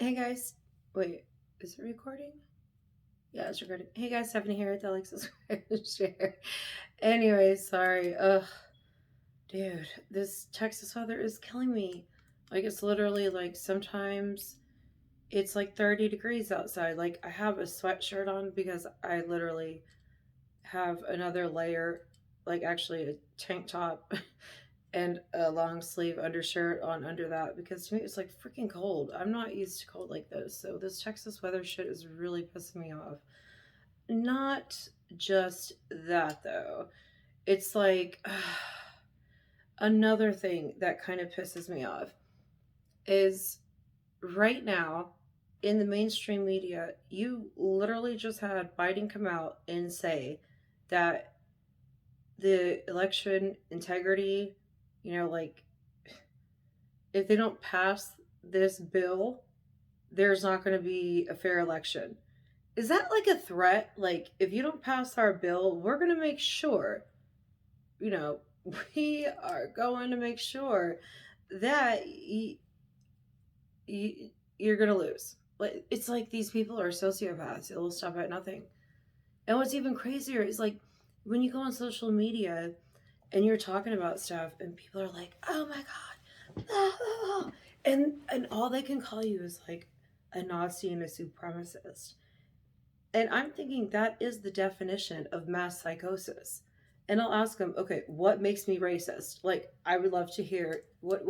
Hey guys, wait, is it recording? Yeah, it's recording. Hey guys, Stephanie here at the like, subscribe, and share. Anyway, sorry. Ugh, dude, this Texas weather is killing me. Like, it's literally like sometimes it's like 30 degrees outside. Like, I have a sweatshirt on because I literally have another layer, like, actually a tank top and a long sleeve undershirt on under that because to me it's like freaking cold. I'm not used to cold like this. So this Texas weather shit is really pissing me off. Not just that though. It's like another thing that kind of pisses me off is right now in the mainstream media, you literally just had Biden come out and say that the election integrity, like if they don't pass this bill, there's not going to be a fair election. Is that like a threat? Like, if you don't pass our bill, we're going to make sure, you know, we are going to make sure that you're going to lose. Like, it's like these people are sociopaths. They'll stop at nothing. And what's even crazier is like when you go on social media and you're talking about stuff and people are like, oh my God, and all they can call you is like a Nazi and a supremacist. And I'm thinking that is the definition of mass psychosis. And I'll ask them, okay, what makes me racist? Like, I would love to hear what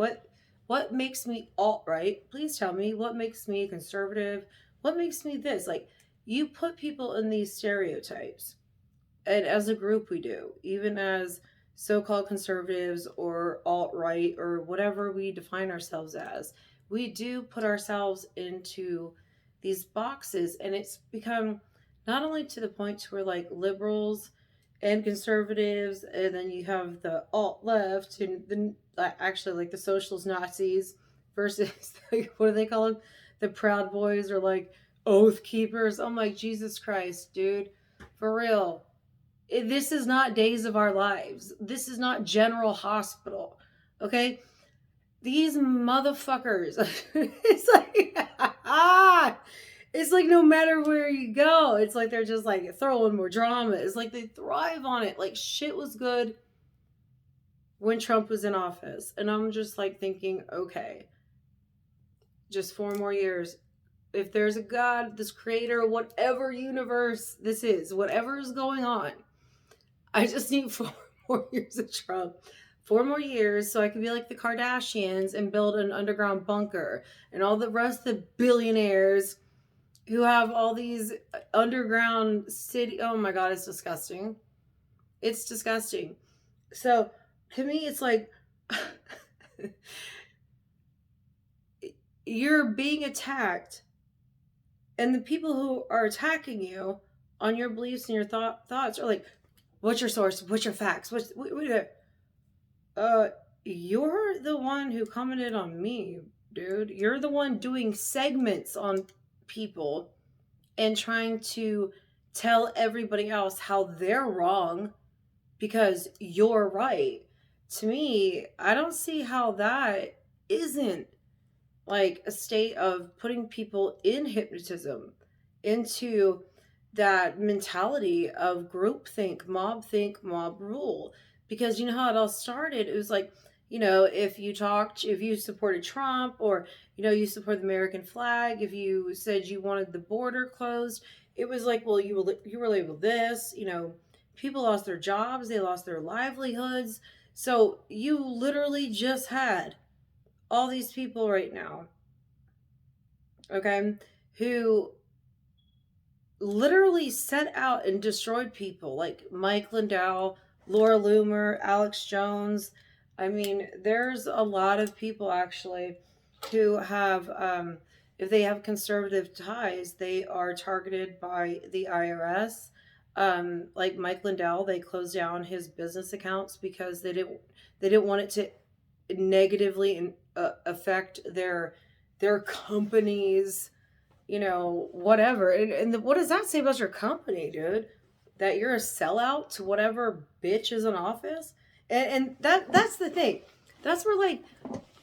makes me alt right. Please tell me what makes me conservative. What makes me this? Like, you put people in these stereotypes, and as a group, we do, even as so-called conservatives or alt-right or whatever we define ourselves as, we do put ourselves into these boxes, and it's become not only to the point to where like liberals and conservatives, and then you have the alt left and then actually like the socialist Nazis versus like, what do they call them, the Proud Boys, or like oath keepers. I'm like, Jesus Christ, dude, for real. This is not Days of Our Lives. This is not General Hospital. Okay? These motherfuckers. It's like it's like no matter where you go, it's like they're just like throwing more drama. It's like they thrive on it. Like shit was good when Trump was in office. And I'm just like thinking, okay, just 4 more years. If there's a God, this creator, whatever universe this is, whatever is going on, I just need 4 more years of Trump. 4 more years so I can be like the Kardashians and build an underground bunker. And all the rest of the billionaires who have all these underground city. Oh my God, it's disgusting. It's disgusting. So to me, it's like you're being attacked, and the people who are attacking you on your beliefs and your thoughts are like, what's your source? What's your facts? Uh, you're the one who commented on me, dude. You're the one doing segments on people and trying to tell everybody else how they're wrong because you're right. To me, I don't see how that isn't like a state of putting people in hypnotism, into that mentality of groupthink, mob rule. Because you know how it all started? It was like, if you supported Trump, or, you support the American flag, if you said you wanted the border closed, it was like, well, you were labeled this, people lost their jobs, they lost their livelihoods. So you literally just had all these people right now, okay, who literally set out and destroyed people like Mike Lindell, Laura Loomer, Alex Jones. I mean, there's a lot of people actually who have, if they have conservative ties, they are targeted by the IRS. Like Mike Lindell, they closed down his business accounts because they didn't want it to negatively affect their company's, whatever. And what does that say about your company, dude? That you're a sellout to whatever bitch is in office? And that's the thing. That's where, like,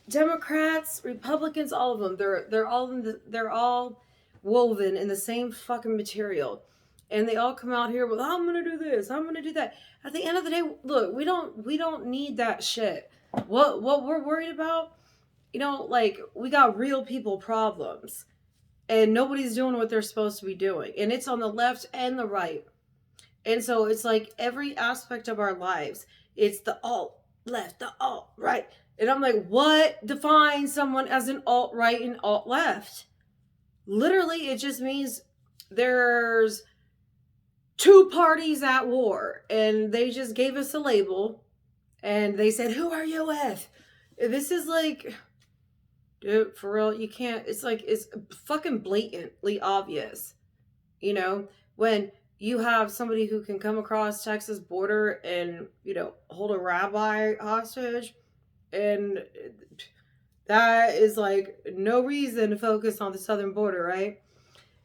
Democrats, Republicans, all of them, they're all woven in the same fucking material. And they all come out here with, I'm gonna do this, I'm gonna do that. At the end of the day, look, we don't need that shit. What we're worried about, like, we got real people problems. And nobody's doing what they're supposed to be doing. And it's on the left and the right. And so it's like every aspect of our lives, it's the alt left, the alt right. And I'm like, what defines someone as an alt right and alt left? Literally, it just means there's two parties at war, and they just gave us a label, and they said, who are you with? This is like, dude, for real, you can't, it's like, it's fucking blatantly obvious, when you have somebody who can come across Texas border and, hold a rabbi hostage, and that is like no reason to focus on the southern border, right?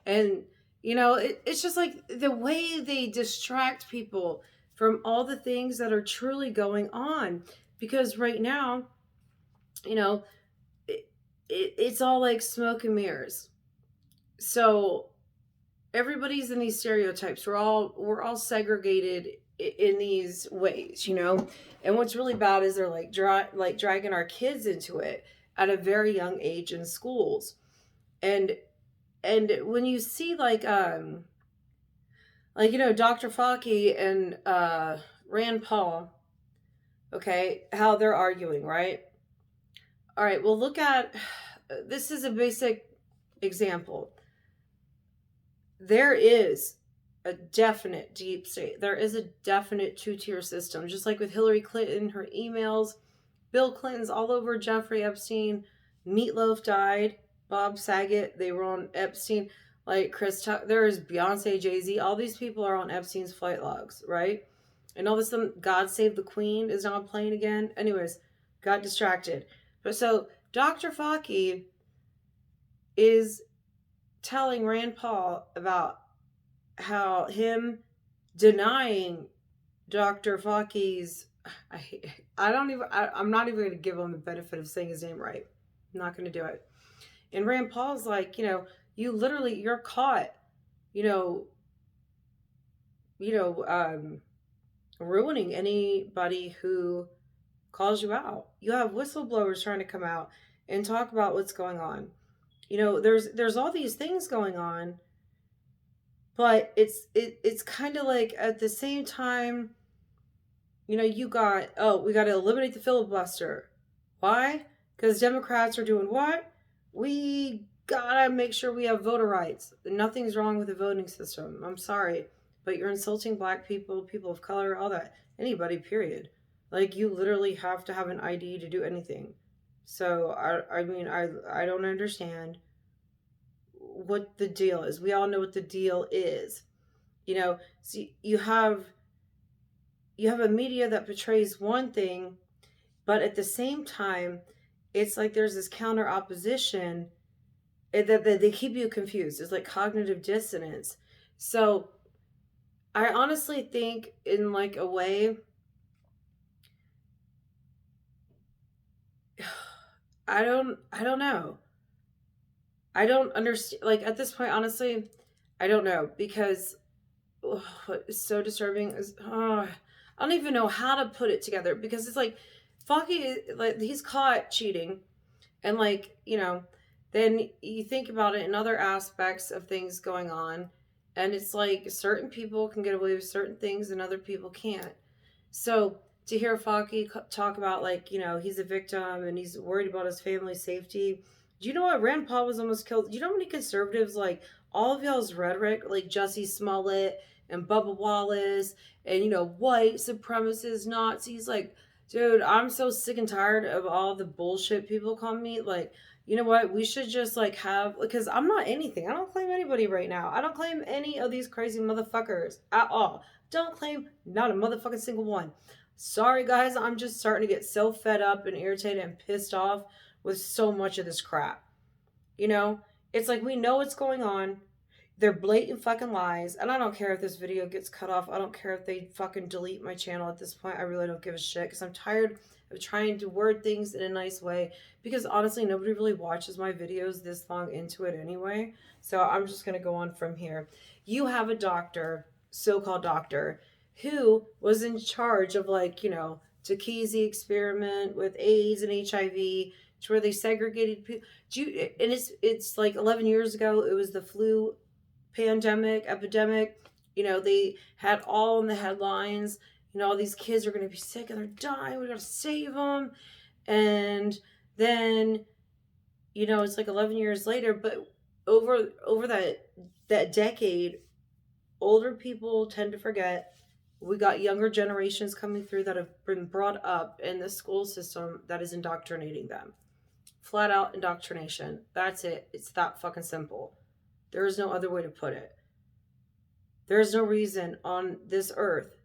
And it's just like the way they distract people from all the things that are truly going on, because right now, you know it's all like smoke and mirrors. So everybody's in these stereotypes. We're all segregated in these ways, And what's really bad is they're like dragging our kids into it at a very young age in schools. And when you see Dr. Fauci and Rand Paul, okay, how they're arguing, right? All right, well, look at this is a basic example. There is a definite deep state. There is a definite two-tier system, just like with Hillary Clinton, her emails, Bill Clinton's all over Jeffrey Epstein, Meatloaf died, Bob Saget, they were on Epstein, like there's Beyonce, Jay-Z, all these people are on Epstein's flight logs, right? And all of a sudden, God Save the Queen is not playing again. Anyways, got distracted. But so Dr. Fauci is telling Rand Paul about how him denying Dr. Fauci's, I'm not even going to give him the benefit of saying his name right. I'm not going to do it. And Rand Paul's like, you're caught, ruining anybody who calls you out. You have whistleblowers trying to come out and talk about what's going on. There's all these things going on, but it's kind of like at the same time, we got to eliminate the filibuster. Why? Because Democrats are doing what? We gotta make sure we have voter rights. Nothing's wrong with the voting system. I'm sorry, but you're insulting black people, people of color, all that. Anybody, period. Like, you literally have to have an ID to do anything. So I don't understand what the deal is. We all know what the deal is. See, you have a media that portrays one thing, but at the same time, it's like there's this counter opposition that they keep you confused. It's like cognitive dissonance. So I honestly think, in like a way, I don't know. I don't understand. Like, at this point, honestly, I don't know, because what is so disturbing is, I don't even know how to put it together, because it's like Fauci, like, he's caught cheating, and then you think about it in other aspects of things going on, and it's like certain people can get away with certain things and other people can't. So to hear Fauci talk about, he's a victim and he's worried about his family's safety. Do you know what? Rand Paul was almost killed. Do you know how many conservatives, like, all of y'all's rhetoric, like Jussie Smollett and Bubba Wallace and, white supremacists, Nazis, like, dude, I'm so sick and tired of all the bullshit people call me. Like, you know what? We should just because I'm not anything. I don't claim anybody right now. I don't claim any of these crazy motherfuckers at all. Don't claim not a motherfucking single one. Sorry, guys. I'm just starting to get so fed up and irritated and pissed off with so much of this crap. It's like, we know what's going on. They're blatant fucking lies. And I don't care if this video gets cut off. I don't care if they fucking delete my channel at this point. I really don't give a shit, because I'm tired of trying to word things in a nice way, because honestly, nobody really watches my videos this long into it anyway. So I'm just going to go on from here. You have a doctor, so called doctor, who was in charge of, like, Tukey's experiment with AIDS and HIV, to where they segregated people. And it's like 11 years ago, it was the flu pandemic, epidemic. They had all in the headlines. All these kids are going to be sick and they're dying. We got to save them. And then, it's like 11 years later, but over that decade, older people tend to forget. We got younger generations coming through that have been brought up in the school system that is indoctrinating them. Flat out indoctrination. That's it. It's that fucking simple. There is no other way to put it. There is no reason on this earth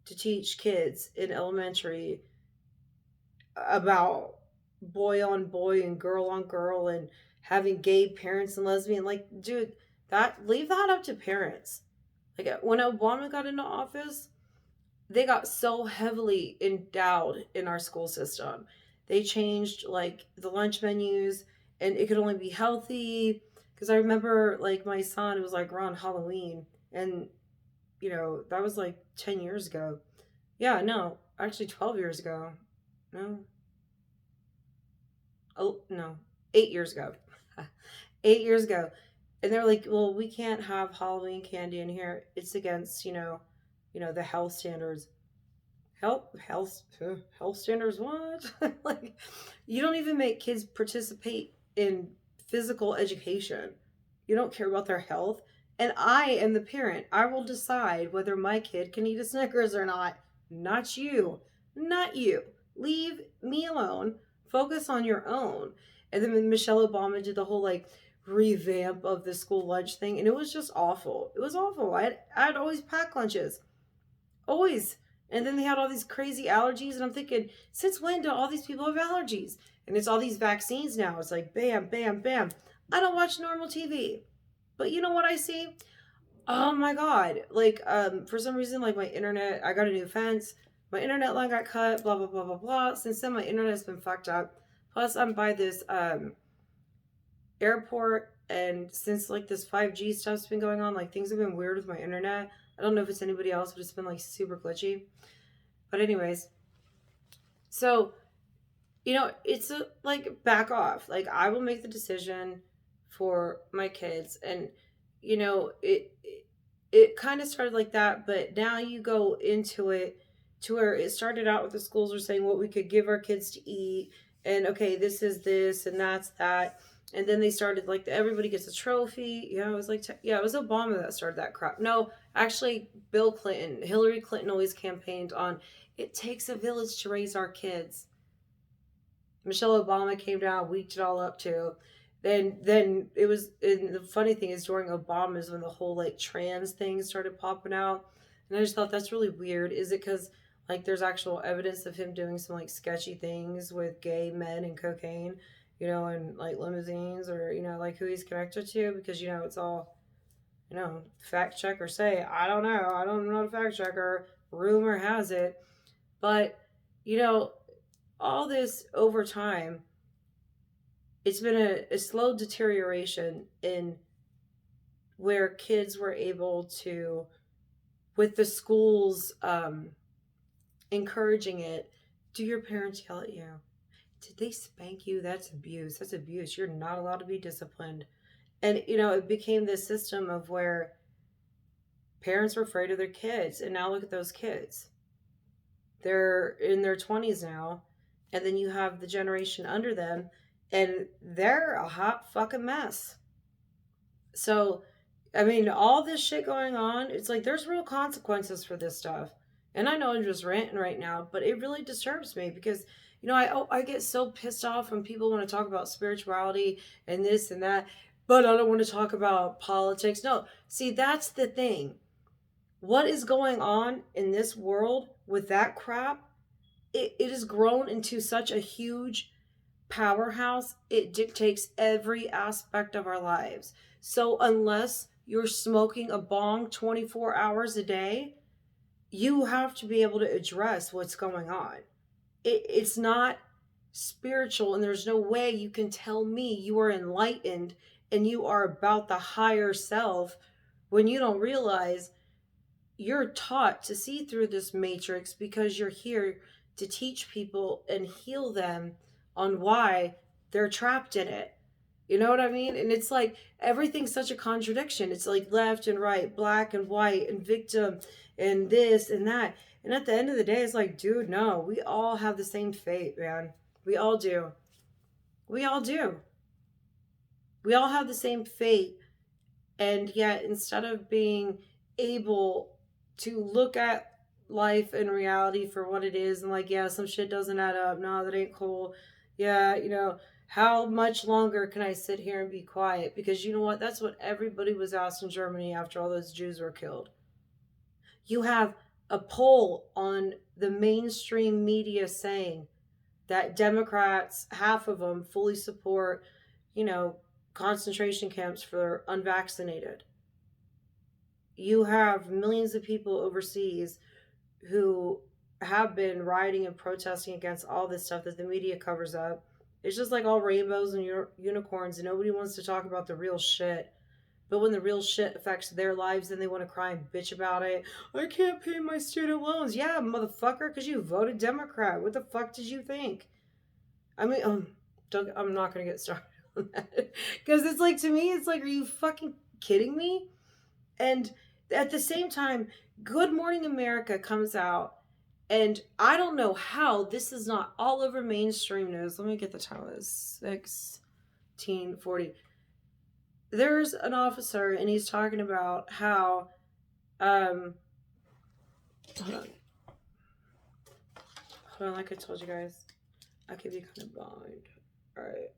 to teach kids in elementary about boy on boy and girl on girl and having gay parents and lesbian. Like, dude, leave that up to parents. Like, when Obama got into office, they got so heavily endowed in our school system. They changed, like, the lunch menus, and it could only be healthy. Because I remember, like, my son, it was like around Halloween, and that was like 10 years ago. Yeah, no, actually 12 years ago. No. Oh, no. 8 years ago. 8 years ago. And they're like, well, we can't have Halloween candy in here. It's against, the health standards. Health standards, what? Like, you don't even make kids participate in physical education. You don't care about their health. And I am the parent. I will decide whether my kid can eat a Snickers or not. Not you. Not you. Leave me alone. Focus on your own. And then when Michelle Obama did the whole, like, revamp of the school lunch thing, and it was just awful. It was awful. I'd always pack lunches. Always. And then they had all these crazy allergies, and I'm thinking, since when do all these people have allergies? And it's all these vaccines now. It's like bam, bam, bam. I don't watch normal TV. But you know what I see? Oh my god. Like, for some reason, like, my internet, I got a new fence. My internet line got cut, blah, blah, blah, blah, blah. Since then, my internet's been fucked up. Plus, I'm by this airport, and since, like, this 5G stuff's been going on, like, things have been weird with my internet. I don't know if it's anybody else, but it's been, like, super glitchy. But anyways, so, it's like, back off. Like, I will make the decision for my kids, and it kind of started like that, but now you go into it to where it started out with the schools were saying what we could give our kids to eat, and okay, this is this and that's that. And then they started, like, everybody gets a trophy. Yeah, it was like, yeah, it was Obama that started that crap. No, actually, Bill Clinton, Hillary Clinton always campaigned on, it takes a village to raise our kids. Michelle Obama came down, weeked it all up too. Then it was, and the funny thing is, during Obama is when the whole, like, trans thing started popping out. And I just thought, that's really weird. Is it because, like, there's actual evidence of him doing some, like, sketchy things with gay men and cocaine, and, like, limousines, or, like, who he's connected to? Because, it's all, fact check or say, I don't know. I don't know the fact checker. Rumor has it. But, all this over time, it's been a slow deterioration in where kids were able to, with the schools encouraging it. Do your parents yell at you? Did they spank you? That's abuse. That's abuse. You're not allowed to be disciplined. And, it became this system of where parents were afraid of their kids. And now look at those kids. They're in their 20s now. And then you have the generation under them, and they're a hot fucking mess. So, I mean, all this shit going on, it's like there's real consequences for this stuff. And I know I'm just ranting right now, but it really disturbs me because, I get so pissed off when people want to talk about spirituality and this and that, but I don't want to talk about politics. No, see, that's the thing. What is going on in this world with that crap? It has grown into such a huge powerhouse. It dictates every aspect of our lives. So unless you're smoking a bong 24 hours a day, you have to be able to address what's going on. It's not spiritual, and there's no way you can tell me you are enlightened and you are about the higher self when you don't realize you're taught to see through this matrix because you're here to teach people and heal them on why they're trapped in it. You know what I mean? And it's like everything's such a contradiction. It's like left and right, black and white, and victim, and this and that. And at the end of the day, it's like, dude, no, we all have the same fate, man. We all do. We all do. We all have the same fate. And yet, instead of being able to look at life and reality for what it is and like, yeah, some shit doesn't add up, no, that ain't cool, yeah, how much longer can I sit here and be quiet? Because you know what, that's what everybody was asked in Germany after all those Jews were killed. You have a poll on the mainstream media saying that Democrats, half of them, fully support, you know, concentration camps for unvaccinated. You have millions of people overseas who have been rioting and protesting against all this stuff that the media covers up. It's just like all rainbows and unicorns, and nobody wants to talk about the real shit. But when the real shit affects their lives, then they want to cry and bitch about it. I can't pay my student loans. Yeah, motherfucker, because you voted Democrat. What the fuck did you think? I mean, I'm not going to get started on that. Because it's like, to me, it's like, are you fucking kidding me? And at the same time, Good Morning America comes out, and I don't know how this is not all over mainstream news. Let me get the time. It's 16:40. There's an officer, and he's talking about how, hold on, like I told you guys, I could be kind of blind. All right.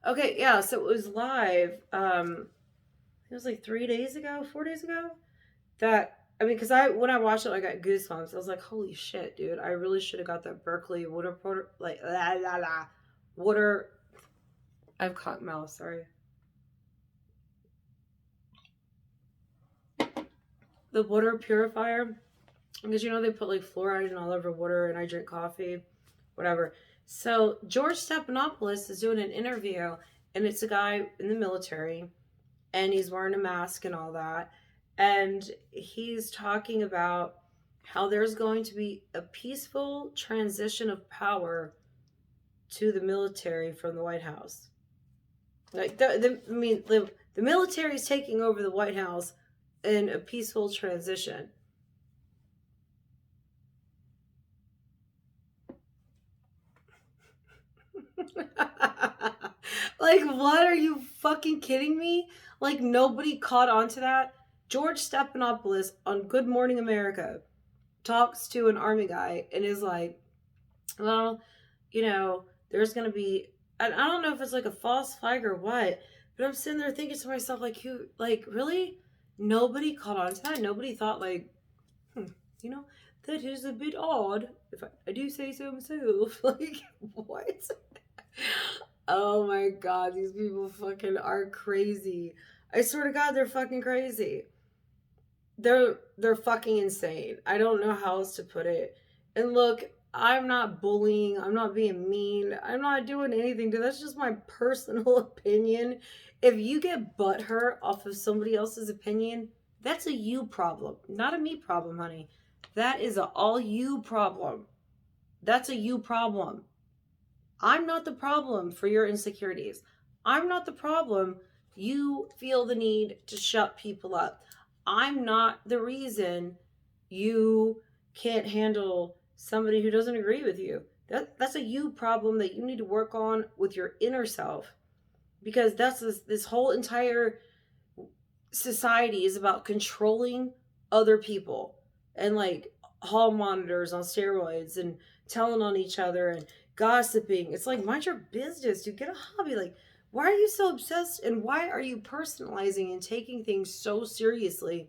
Okay, yeah, so it was live. It was like 3 days ago, 4 days ago. That I mean, because when I watched it, I got goosebumps. I was like, "Holy shit, dude! I really should have got that Berkeley water porter like la la la water." I've caught mouse. Sorry, the water purifier, because they put like fluoride in all over water, and I drink coffee, whatever. So George Stephanopoulos is doing an interview, and it's a guy in the military, and he's wearing a mask and all that. And he's talking about how there's going to be a peaceful transition of power to the military from the White House. Like, the military is taking over the White House in a peaceful transition. Like, what? Are you fucking kidding me? Like, nobody caught on to that? George Stephanopoulos on Good Morning America talks to an army guy and is like, well, there's going to be, and I don't know if it's like a false flag or what, but I'm sitting there thinking to myself, like, really? Nobody caught on to that? Nobody thought, like, hmm, you know, that is a bit odd, if I do say so myself. Like, what? Oh my god, these people fucking are crazy. I swear to god, they're fucking crazy. They're fucking insane. I don't know how else to put it. And look, I'm not bullying, I'm not being mean, I'm not doing anything to that's just my personal opinion. If you get butthurt off of somebody else's opinion, that's a you problem, not a me problem, honey. That is a all you problem. That's a you problem. I'm not the problem for your insecurities. I'm not the problem you feel the need to shut people up. I'm not the reason you can't handle somebody who doesn't agree with you. That's a you problem that you need to work on with your inner self, because that's this whole entire society is about controlling other people, and like hall monitors on steroids and telling on each other and gossiping. It's like, mind your business, dude. Get a hobby. Like, why are you so obsessed, and why are you personalizing and taking things so seriously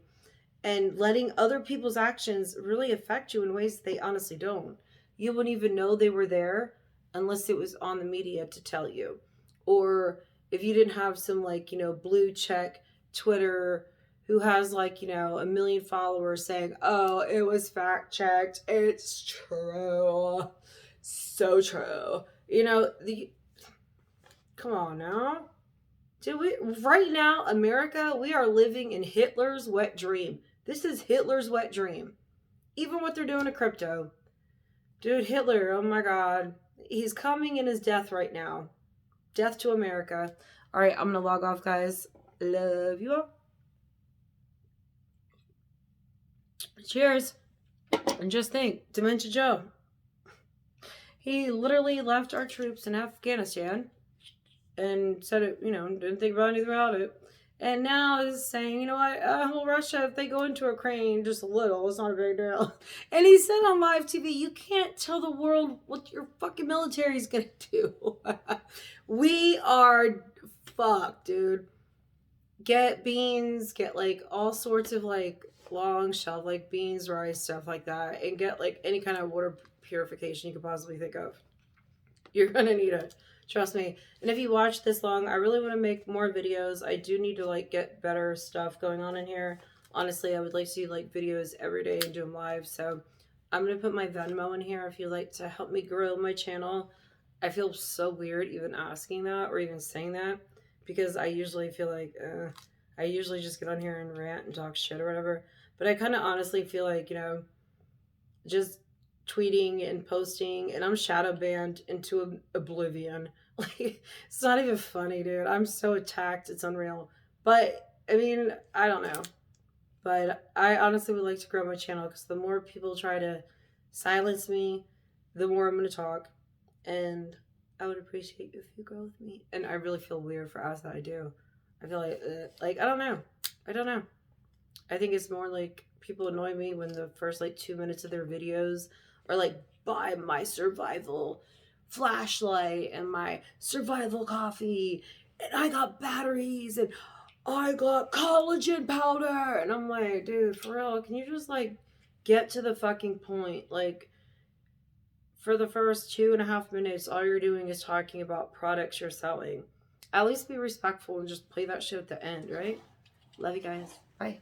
and letting other people's actions really affect you in ways they honestly don't? You wouldn't even know they were there unless it was on the media to tell you, or if you didn't have some, like, blue check Twitter who has like, you know, 1 million followers saying, oh, it was fact checked. It's true. So true. You know, come on now. Do we right now, America, we are living in Hitler's wet dream. This is Hitler's wet dream. Even what they're doing to crypto. Dude, Hitler, oh my god. He's coming in his death right now. Death to America. Alright, I'm gonna log off, guys. Love you all. Cheers. And just think, Dementia Joe. He literally left our troops in Afghanistan and said it, you know, didn't think about anything about it. And now is saying, you know what, well, Russia, if they go into Ukraine just a little, it's not a big deal. And he said on live TV, you can't tell the world what your fucking military is going to do. We are fucked, dude. Get beans, get like all sorts of like long shelf, like beans, rice, stuff like that. And get like any kind of water purification you could possibly think of. You're going to need it. Trust me. And if you watch this long, I really want to make more videos. I do need to like get better stuff going on in here. Honestly, I would like to do like videos every day and do them live. So I'm going to put my Venmo in here if you'd like to help me grow my channel. I feel so weird even asking that or even saying that because I usually feel like I usually just get on here and rant and talk shit or whatever. But I kind of honestly feel like, you know, just tweeting and posting, and I'm shadow banned into oblivion. Like, it's not even funny, dude. I'm so attacked, it's unreal. But I mean, I don't know. But I honestly would like to grow my channel because the more people try to silence me, the more I'm going to talk. And I would appreciate if you grow with me. And I really feel weird for us that I do. I feel like I don't know. I don't know. I think it's more like people annoy me when the first like 2 minutes of their videos are like, buy my survival flashlight and my survival coffee, and I got batteries and I got collagen powder. And I'm like, dude, for real, can you just like get to the fucking point? Like, for the first 2.5 minutes, all you're doing is talking about products you're selling. At least be respectful and just play that shit at the end, right? Love you guys. Bye.